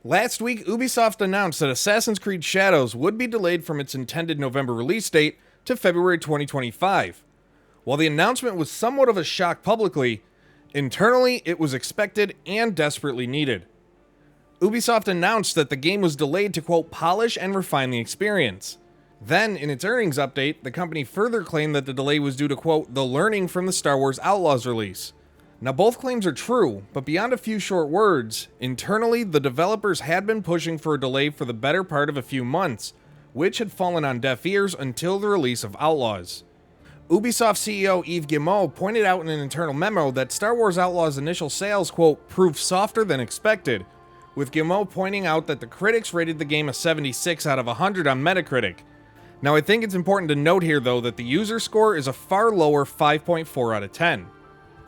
Last week, Ubisoft announced that Assassin's Creed Shadows would be delayed from its intended November release date to February 2025. While the announcement was somewhat of a shock publicly, internally it was expected and desperately needed. Ubisoft announced that the game was delayed to, quote, polish and refine the experience. Then, in its earnings update, the company further claimed that the delay was due to, quote, the learning from the Star Wars Outlaws release. Now, both claims are true, but beyond a few short words, internally, the developers had been pushing for a delay for the better part of a few months, which had fallen on deaf ears until the release of Outlaws. Ubisoft CEO Yves Guillemot pointed out in an internal memo that Star Wars Outlaws' initial sales, quote, proved softer than expected, with Guillemot pointing out that the critics rated the game a 76 out of 100 on Metacritic. Now, I think it's important to note here, though, that the user score is a far lower 5.4 out of 10.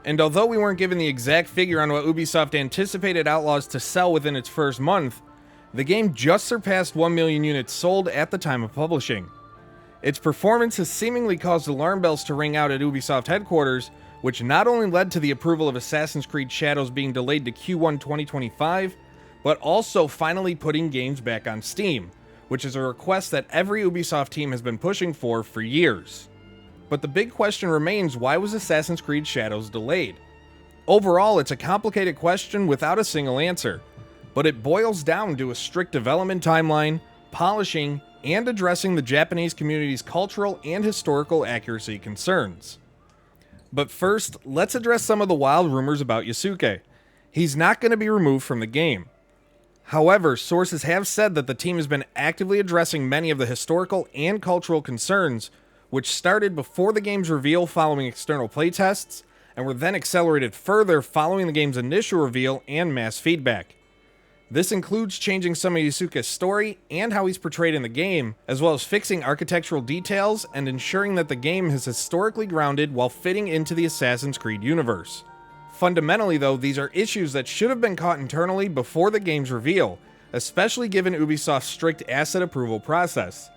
And although we weren't given the exact figure on what Ubisoft anticipated Outlaws to sell within its first month, the game just surpassed 1 million units sold at the time of publishing. Its performance has seemingly caused alarm bells to ring out at Ubisoft headquarters, which not only led to the approval of Assassin's Creed Shadows being delayed to Q1 2025, but also finally putting games back on Steam, which is a request that every Ubisoft team has been pushing for years. But the big question remains, why was Assassin's Creed Shadows delayed? Overall, it's a complicated question without a single answer, but it boils down to a strict development timeline, polishing, and addressing the Japanese community's cultural and historical accuracy concerns. But first, let's address some of the wild rumors about Yusuke. He's not going to be removed from the game. However, sources have said that the team has been actively addressing many of the historical and cultural concerns, which started before the game's reveal following external playtests, and were then accelerated further following the game's initial reveal and mass feedback. This includes changing some of Yusuke's story and how he's portrayed in the game, as well as fixing architectural details and ensuring that the game is historically grounded while fitting into the Assassin's Creed universe. Fundamentally, though, these are issues that should have been caught internally before the game's reveal, especially given Ubisoft's strict asset approval process.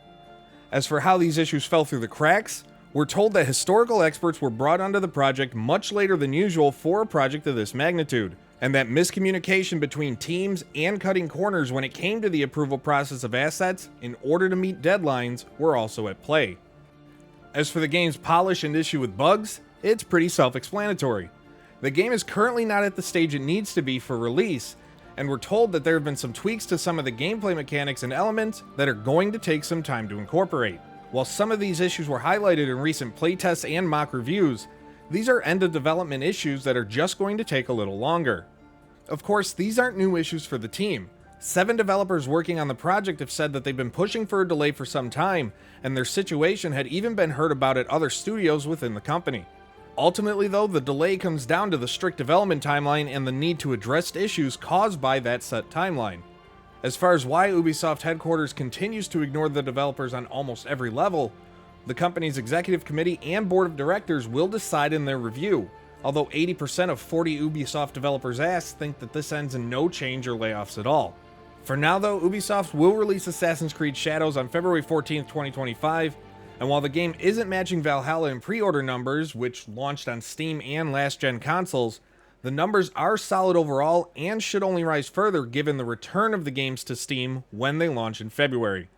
As for how these issues fell through the cracks, we're told that historical experts were brought onto the project much later than usual for a project of this magnitude, and that miscommunication between teams and cutting corners when it came to the approval process of assets in order to meet deadlines were also at play. As for the game's polish and issue with bugs, it's pretty self-explanatory. The game is currently not at the stage it needs to be for release, and we're told that there have been some tweaks to some of the gameplay mechanics and elements that are going to take some time to incorporate. While some of these issues were highlighted in recent playtests and mock reviews, these are end-of-development issues that are just going to take a little longer. Of course, these aren't new issues for the team. 7 developers working on the project have said that they've been pushing for a delay for some time, and their situation had even been heard about at other studios within the company. Ultimately, though, the delay comes down to the strict development timeline and the need to address issues caused by that set timeline. As far as why Ubisoft headquarters continues to ignore the developers on almost every level, the company's executive committee and board of directors will decide in their review, although 80% of 40 Ubisoft developers asked think that this ends in no change or layoffs at all. For now, though, Ubisoft will release Assassin's Creed Shadows on February 14th, 2025, and while the game isn't matching Valhalla in pre-order numbers, which launched on Steam and last-gen consoles, the numbers are solid overall and should only rise further given the return of the games to Steam when they launch in February.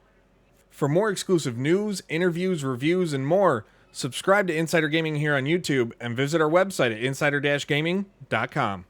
For more exclusive news, interviews, reviews, and more, subscribe to Insider Gaming here on YouTube and visit our website at insider-gaming.com.